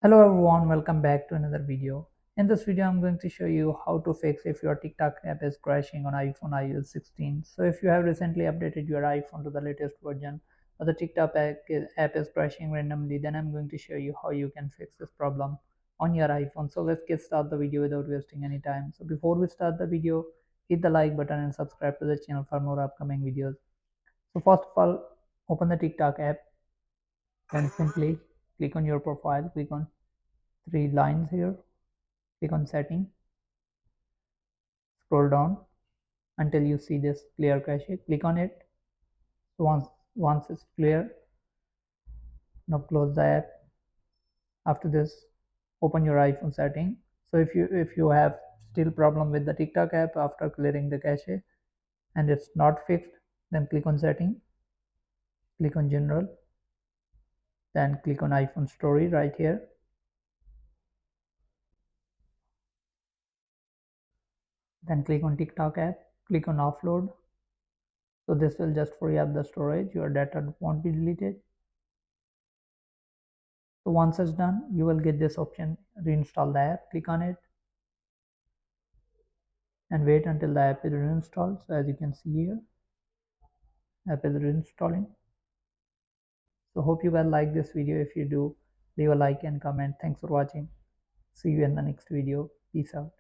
Hello everyone, welcome back to another video. In this video, I'm going to show you how to fix if your TikTok app is crashing on iPhone iOS 16. So if you have recently updated your iPhone to the latest version, or the TikTok app is crashing randomly, then I'm going to show you how you can fix this problem on your iPhone. So let's get start the video without wasting any time. So before we start the video, hit the like button and subscribe to the channel for more upcoming videos. So first of all, open the TikTok app and simply click on your profile, click on three lines here, click on setting, scroll down until you see this clear cache, click on it. So once it's clear, now close the app. After this, open your iPhone setting. So if you have still problem with the TikTok app after clearing the cache and it's not fixed, then click on setting, click on general, then click on iPhone story right here, then click on TikTok app, click on offload. So this will just free up the storage, your data won't be deleted. So once it's done, you will get this option, reinstall the app. Click on it and wait until the app is reinstalled. So as you can see here, app is reinstalling. So hope you guys like this video. If you do, leave a like and comment. Thanks for watching. See you in the next video. Peace out.